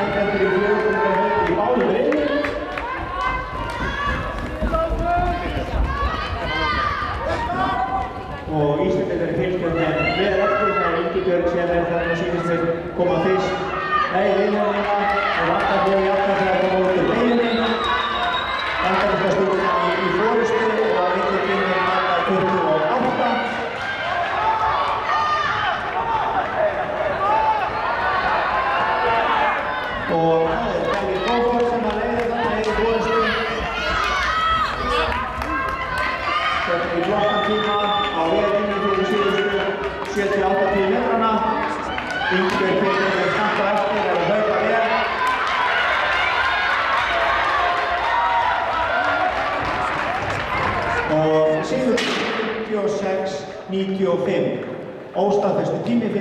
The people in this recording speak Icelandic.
kempendur í 400 metrum í báðum riðlum. Og Íslendingar fylgja þeim vel eftir. Það Ingibjörg sem þarna sýnist mér koma fyrst. Nei, viðhörnina og vantar mjög jafnvægt að koma út úr beginni. Bandaríska stúlkan í forystu og að milli tíminn marka 28. Og það Davíð Góford sem að leiða þarna í forystu. Þetta í flottan tíma á veginni fyrir síðustu 70-80 metrana. Ingibjörg fyrir þeim skammt á eftir að hlaupa vel. Og sigur 96-95. Óstaðfestu tími fyrir